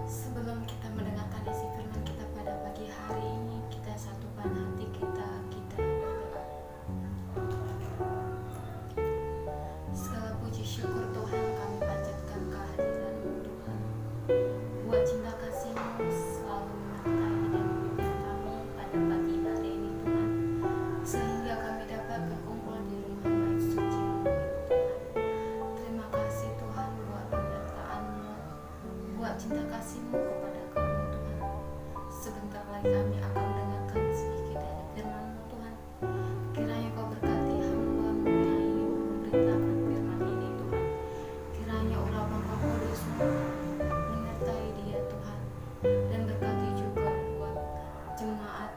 Sebelum kita mendengarkan isi firman kita pada pagi hari ini, kita satukan hati kita berdoa. Segala puji syukur Tuhan kami panjatkan kehadiran-Mu Tuhan. Buat cinta kasih-Mu selalu menyertai dan memimpin kami pada pagi hari ini Tuhan, sehingga kami dapat berkumpul di rumah bait suci-Mu Tuhan. Terima kasih Tuhan buat penyertaan-Mu, buat cinta kasih-Mu kepada kami Tuhan. Sebentar lagi kami akan mendengarkan sedikit dari firman-Mu Tuhan. Kiranya Kau berkati hamba-Mu yang ingin memberitakan firman ini Tuhan. Kiranya urapan Roh Kudus-Mu menyertai dia Tuhan, dan berkati juga buat jemaat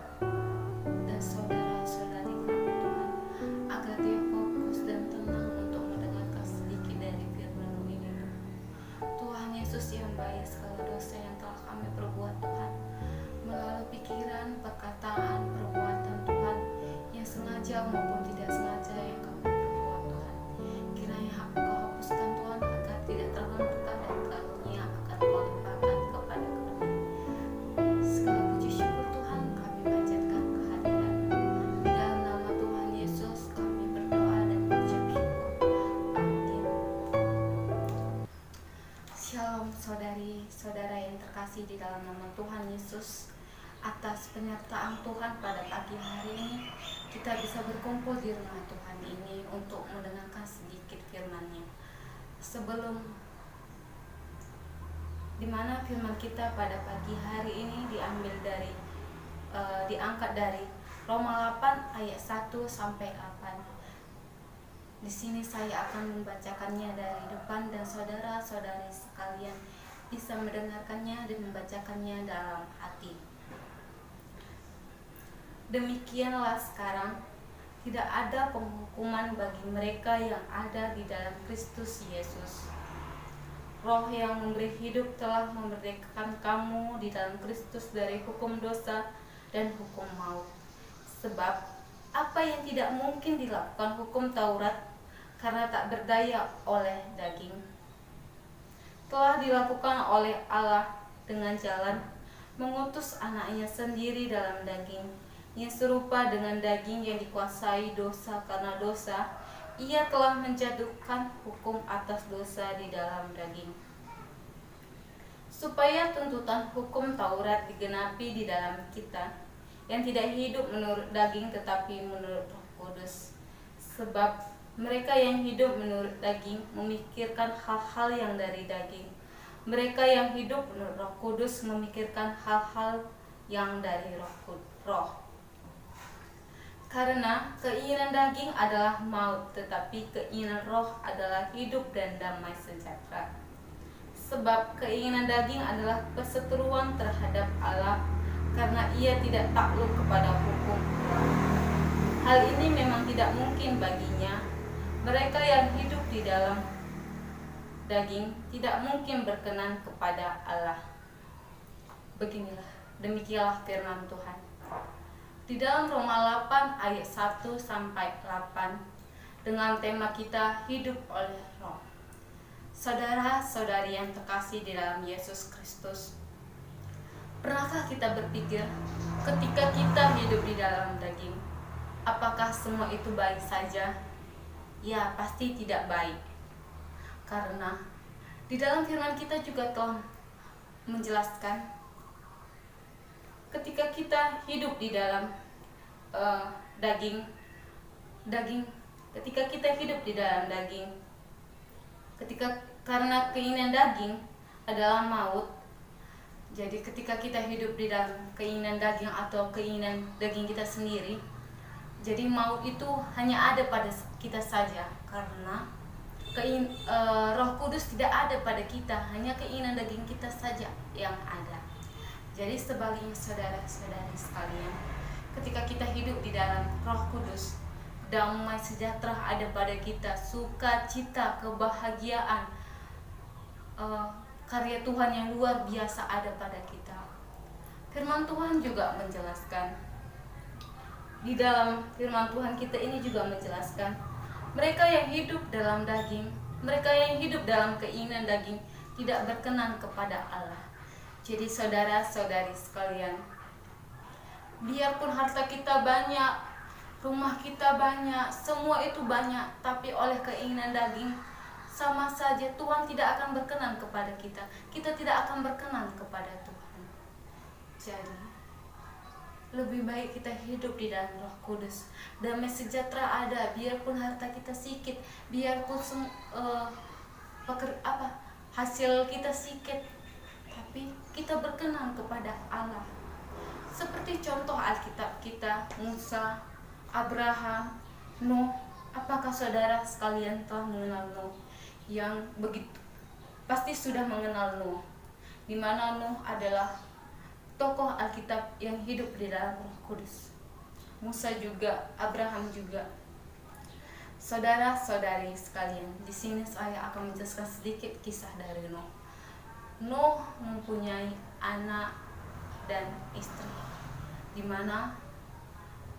dan saudara-saudari kami Tuhan, agar dia fokus dan tenang untuk mendengarkan sedikit dari firman-Mu ini Tuhan. Tuhan Yesus yang bayar segala dosa yang telah kami perbuat Tuhan, melalui pikiran, perkataan, perbuatan Tuhan, yang sengaja maupun tidak sengaja yang kami perbuat Tuhan. Kiranya Kau hapuskan Tuhan, agar tidak terhentikan dan karunia akan Kau limpahkan kepada kami. Segala puji syukur Tuhan kami panjatkan kehadiran-Mu. Di dalam nama Tuhan Yesus kami berdoa dan mengucap syukur. Amin. Shalom saudari-saudara yang terkasih di dalam nama Tuhan Yesus. Atas penyertaan Tuhan pada pagi hari ini, kita bisa berkumpul di rumah Tuhan ini untuk mendengarkan sedikit firman-Nya. Sebelum dimana firman kita pada pagi hari ini diangkat dari Roma 8 ayat 1 sampai 8. Di sini saya akan membacakannya dari depan dan saudara-saudari sekalian bisa mendengarkannya dan membacakannya dalam hati. Demikianlah sekarang tidak ada penghukuman bagi mereka yang ada di dalam Kristus Yesus. Roh yang memberi hidup telah memerdekakan kamu di dalam Kristus dari hukum dosa dan hukum maut. Sebab apa yang tidak mungkin dilakukan hukum Taurat karena tak berdaya oleh daging, telah dilakukan oleh Allah dengan jalan mengutus anaknya sendiri dalam daging, yang serupa dengan daging yang dikuasai dosa karena dosa. Ia telah menjatuhkan hukum atas dosa di dalam daging, supaya tuntutan hukum Taurat digenapi di dalam kita, yang tidak hidup menurut daging tetapi menurut Roh Kudus. Sebab mereka yang hidup menurut daging memikirkan hal-hal yang dari daging, mereka yang hidup menurut Roh Kudus memikirkan hal-hal yang dari roh. Karena keinginan daging adalah maut, tetapi keinginan roh adalah hidup dan damai sejahtera. Sebab keinginan daging adalah perseteruan terhadap Allah, karena ia tidak takluk kepada hukum Allah. Hal ini memang tidak mungkin baginya. Mereka yang hidup di dalam daging tidak mungkin berkenan kepada Allah. Demikianlah firman Tuhan. Di dalam Roma 8 ayat 1 sampai 8 dengan tema kita hidup oleh Roh. Saudara-saudari yang terkasih di dalam Yesus Kristus, pernahkah kita berpikir ketika kita hidup di dalam daging, apakah semua itu baik saja? Ya, pasti tidak baik. Karena di dalam firman kita juga telah menjelaskan ketika kita hidup di dalam daging, ketika kita hidup di dalam daging, karena keinginan daging adalah maut. Jadi ketika kita hidup di dalam keinginan daging atau keinginan daging kita sendiri, jadi maut itu hanya ada pada kita saja, karena Roh Kudus tidak ada pada kita, hanya keinginan daging kita saja yang ada. Jadi sebaliknya saudara-saudari sekalian, ketika kita hidup di dalam Roh Kudus, damai sejahtera ada pada kita, sukacita, kebahagiaan, karya Tuhan yang luar biasa ada pada kita. Firman Tuhan juga menjelaskan, di dalam firman Tuhan kita ini juga menjelaskan, mereka yang hidup dalam daging, mereka yang hidup dalam keinginan daging tidak berkenan kepada Allah. Jadi saudara-saudari sekalian, biarpun harta kita banyak, rumah kita banyak, semua itu banyak, tapi oleh keinginan daging, sama saja Tuhan tidak akan berkenan kepada kita. Kita tidak akan berkenan kepada Tuhan. Jadi lebih baik kita hidup di dalam Roh Kudus. Damai sejahtera ada, biarpun harta kita sedikit, biarpun hasil kita sedikit, tapi kita berkenan kepada Allah. Seperti contoh Alkitab kita, Musa, Abraham, Nuh. Apakah saudara sekalian telah mengenal Nuh? Yang begitu pasti sudah mengenal Nuh, di mana Nuh adalah tokoh Alkitab yang hidup di dalam Roh Kudus. Musa juga, Abraham juga. Saudara-saudari sekalian, di sini saya akan menjelaskan sedikit kisah dari Nuh. Nuh mempunyai anak dan istri, di mana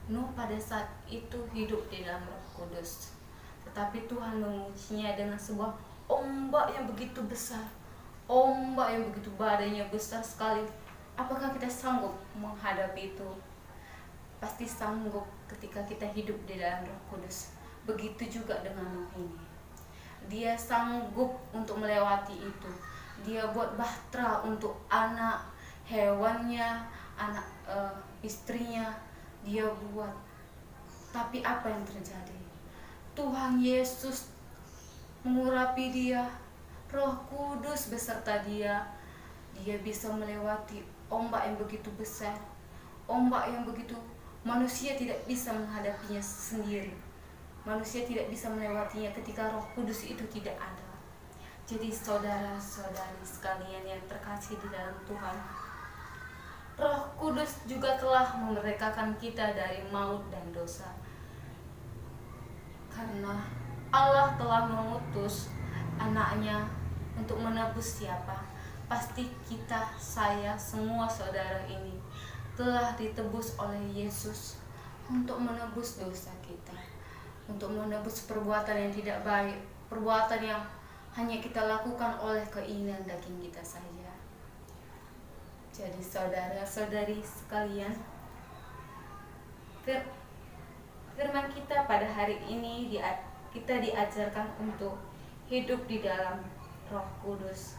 Nuh pada saat itu hidup di dalam Roh Kudus. Tetapi Tuhan mengujinya dengan sebuah ombak yang begitu besar, ombak yang begitu badainya besar sekali. Apakah kita sanggup menghadapi itu? Pasti sanggup ketika kita hidup di dalam Roh Kudus. Begitu juga dengan Nuh ini. Dia sanggup untuk melewati itu. Dia buat bahtera untuk anak, hewannya, anak istrinya. Dia buat. Tapi apa yang terjadi? Tuhan Yesus mengurapi dia, Roh Kudus beserta dia. Dia bisa melewati ombak yang begitu besar, ombak yang begitu manusia tidak bisa menghadapinya sendiri. Manusia tidak bisa melewatinya ketika Roh Kudus itu tidak ada. Jadi saudara-saudari sekalian yang terkasih di dalam Tuhan, Roh Kudus juga telah memerdekakan kita dari maut dan dosa. Karena Allah telah mengutus anaknya untuk menebus siapa? Pasti kita, saya, semua saudara ini telah ditebus oleh Yesus untuk menebus dosa kita, untuk menebus perbuatan yang tidak baik, perbuatan yang hanya kita lakukan oleh keinginan daging kita saja. Jadi saudara-saudari sekalian, firman kita pada hari ini kita diajarkan untuk hidup di dalam Roh Kudus.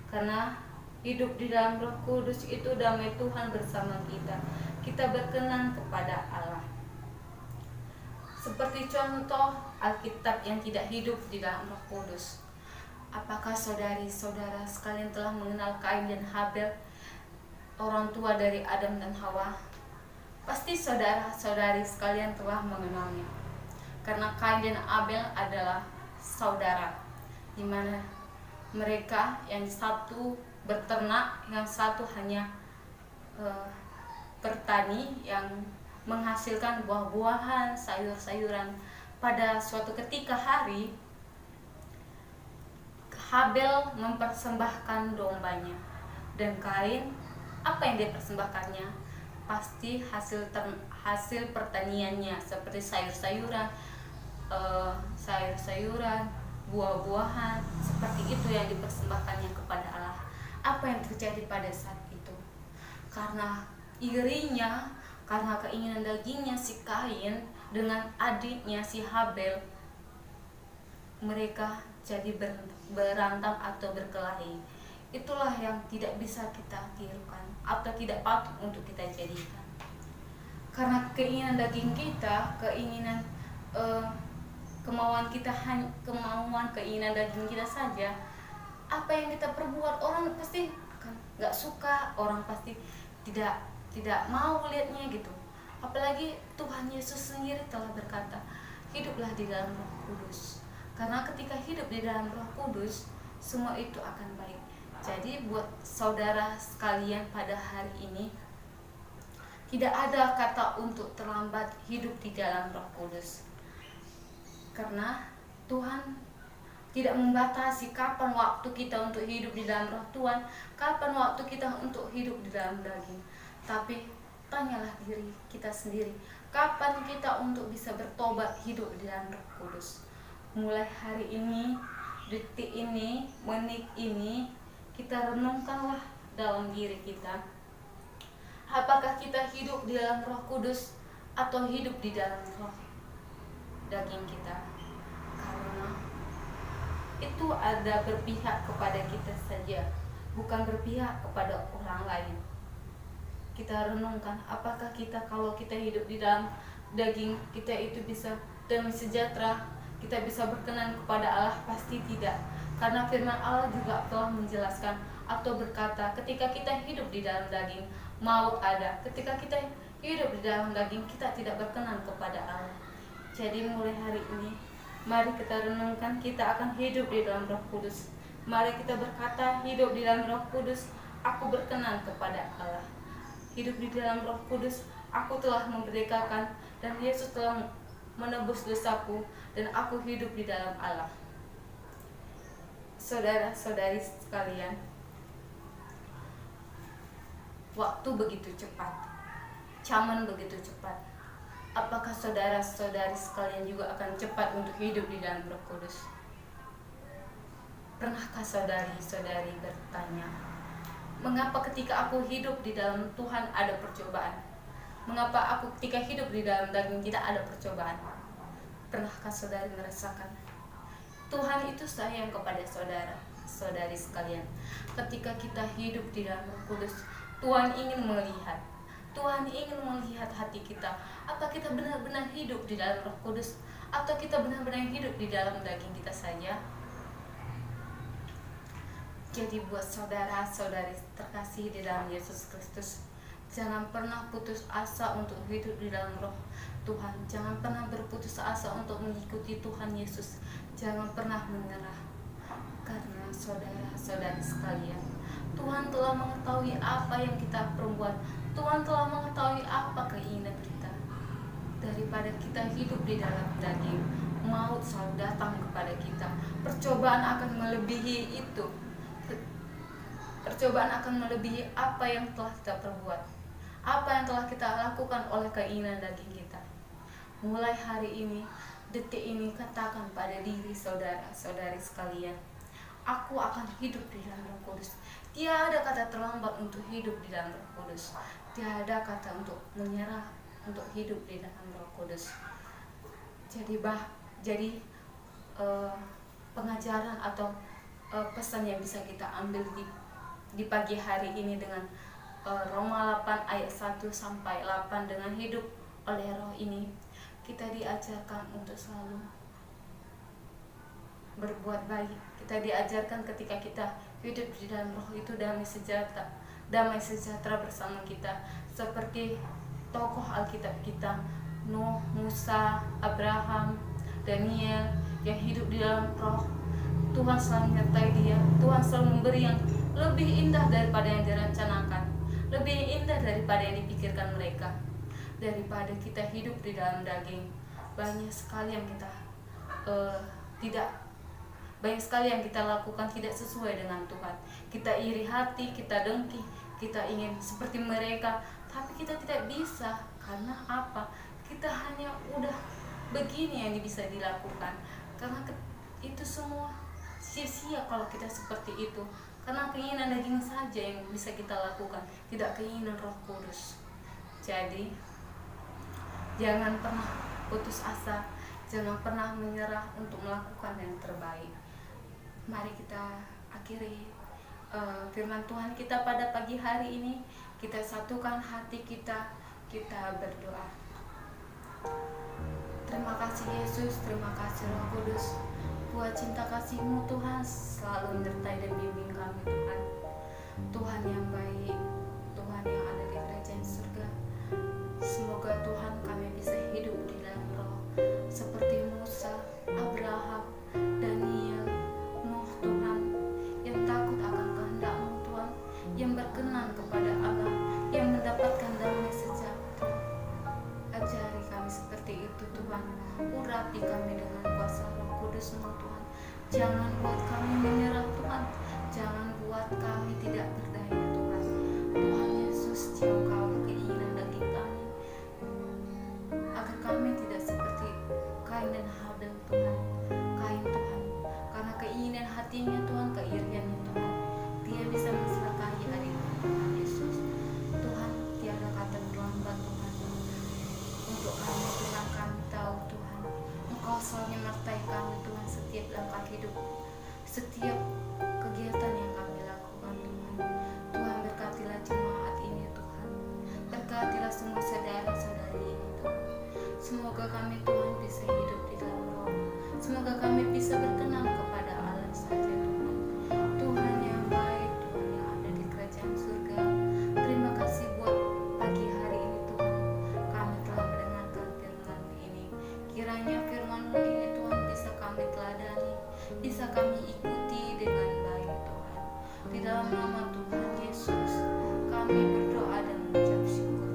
Karena hidup di dalam Roh Kudus itu damai Tuhan bersama kita. Kita berkenan kepada Allah. Seperti contoh Alkitab yang tidak hidup di dalam Roh Kudus. Apakah saudari-saudara sekalian telah mengenal Kain dan Habel, orang tua dari Adam dan Hawa? Pasti saudara-saudari sekalian telah mengenalnya. Karena Kain dan Abel adalah saudara, di mana mereka yang satu berternak, yang satu hanya bertani yang menghasilkan buah-buahan, sayur-sayuran. Pada suatu ketika hari, Habel mempersembahkan dombanya, dan Kain, apa yang dia persembahkannya? Pasti hasil pertaniannya, seperti sayur-sayuran, buah-buahan, seperti itu yang dipersembahkannya kepada Allah. Apa yang terjadi pada saat itu? Karena irinya, karena keinginan dagingnya si Kain dengan adiknya si Habel, mereka jadi berantem atau berkelahi. Itulah yang tidak bisa kita tirukan atau tidak patut untuk kita jadikan. Karena keinginan daging kita, kemauan keinginan daging kita saja, apa yang kita perbuat orang pasti nggak suka, orang pasti tidak mau lihatnya gitu. Apalagi Tuhan Yesus sendiri telah berkata, hiduplah di dalam Roh Kudus. Karena ketika hidup di dalam Roh Kudus, semua itu akan baik. Jadi buat saudara sekalian pada hari ini, tidak ada kata untuk terlambat hidup di dalam Roh Kudus. Karena Tuhan tidak membatasi kapan waktu kita untuk hidup di dalam Roh Tuhan, kapan waktu kita untuk hidup di dalam daging. Tapi tanyalah diri kita sendiri, kapan kita untuk bisa bertobat hidup di dalam Roh Kudus. Mulai hari ini, detik ini, menit ini, kita renungkanlah dalam diri kita. Apakah kita hidup di dalam Roh Kudus atau hidup di dalam roh daging kita? Karena itu ada berpihak kepada kita saja, bukan berpihak kepada orang lain. Kita renungkan, apakah kita kalau kita hidup di dalam daging kita itu bisa damai sejahtera, kita bisa berkenan kepada Allah? Pasti tidak. Karena firman Allah juga telah menjelaskan atau berkata, ketika kita hidup di dalam daging, maut ada. Ketika kita hidup di dalam daging, kita tidak berkenan kepada Allah. Jadi mulai hari ini, mari kita renungkan, kita akan hidup di dalam Roh Kudus. Mari kita berkata, hidup di dalam Roh Kudus, aku berkenan kepada Allah. Hidup di dalam Roh Kudus, aku telah memerdekakan, dan Yesus telah menebus dosaku, dan aku hidup di dalam Allah. Saudara-saudari sekalian, waktu begitu cepat, zaman begitu cepat. Apakah saudara-saudari sekalian juga akan cepat untuk hidup di dalam Roh Kudus? Pernahkah saudari-saudari bertanya, mengapa ketika aku hidup di dalam Tuhan ada percobaan? Mengapa aku ketika hidup di dalam daging tidak ada percobaan? Pernahkah saudari merasakan? Tuhan itu sayang kepada saudara-saudari sekalian. Ketika kita hidup di dalam Roh Kudus, Tuhan ingin melihat. Tuhan ingin melihat hati kita. Apa kita benar-benar hidup di dalam Roh Kudus, atau kita benar-benar hidup di dalam daging kita saja? Jadi buat saudara-saudari terkasih di dalam Yesus Kristus, jangan pernah putus asa untuk hidup di dalam Roh Tuhan. Jangan pernah berputus asa untuk mengikuti Tuhan Yesus. Jangan pernah menyerah. Karena saudara-saudari sekalian, Tuhan telah mengetahui apa yang kita perbuat. Tuhan telah mengetahui apa keinginan kita. Daripada kita hidup di dalam daging, maut selalu datang kepada kita. Percobaan akan melebihi itu. Percobaan akan melebihi apa yang telah kita perbuat, apa yang telah kita lakukan oleh keinginan daging kita. Mulai hari ini, detik ini, katakan pada diri saudara-saudari sekalian, aku akan hidup di dalam Roh Kudus. Tiada kata terlambat untuk hidup di dalam Roh Kudus. Tiada kata untuk menyerah untuk hidup di dalam Roh Kudus. Jadi pengajaran atau pesan yang bisa kita ambil di pagi hari ini dengan Roma 8 ayat 1 sampai 8, dengan hidup oleh Roh ini, kita diajarkan untuk selalu berbuat baik. Kita diajarkan ketika kita hidup di dalam Roh itu damai sejahtera bersama kita, seperti tokoh Alkitab kita, Nuh, Musa, Abraham, Daniel, yang hidup di dalam Roh. Tuhan selalu menyertai dia. Tuhan selalu memberi yang lebih indah daripada yang direncanakan, lebih indah daripada yang dipikirkan mereka. Daripada kita hidup di dalam daging, banyak sekali yang kita lakukan tidak sesuai dengan Tuhan. Kita iri hati, kita dengki, kita ingin seperti mereka, tapi kita tidak bisa. Karena apa? Kita hanya udah begini yang bisa dilakukan. Karena itu semua sia-sia kalau kita seperti itu. Karena keinginan daging saja yang bisa kita lakukan, tidak keinginan Roh Kudus. Jadi jangan pernah putus asa, jangan pernah menyerah untuk melakukan yang terbaik. Mari kita akhiri firman Tuhan kita pada pagi hari ini. Kita satukan hati kita, kita berdoa. Terima kasih Yesus, terima kasih Roh Kudus, buat cinta kasih-Mu Tuhan selalu menyertai dan bimbing kami Tuhan. Tuhan yang baik, Tuhan yang ada di kerajaan surga. Semoga Tuhan kami bisa hidup di dalam Roh seperti Musa, Abraham, Daniel, Nuh Tuhan, yang takut akan kehendak-Mu Tuhan, yang berkenan kepada Allah, yang mendapatkan damai sejahtera. Ajari kami seperti itu Tuhan. Urapi kami dengan kuasa Roh Kudus-Mu Tuhan. Jangan buat kami menyerah Tuhan. Jangan buat kami tidak berdaya Tuhan. Tuhan Yesus, jauhkan keinginan daging kami, agar kami tidak seperti Kain dan Habel Tuhan. Kain Tuhan, karena keinginan hatinya Tuhan, keiriannya Tuhan, dia bisa mencelakahi adik Semoga kami bisa berkenan kepada Allah saja Tuhan. Tuhan yang baik, Tuhan yang ada di kerajaan surga. Terima kasih buat pagi hari ini Tuhan. Kami telah mendengarkan firman ini. Kiranya firman-Mu ini Tuhan bisa kami teladani, bisa kami ikuti dengan baik Tuhan. Di dalam nama Tuhan Yesus kami berdoa dan mengucap syukur.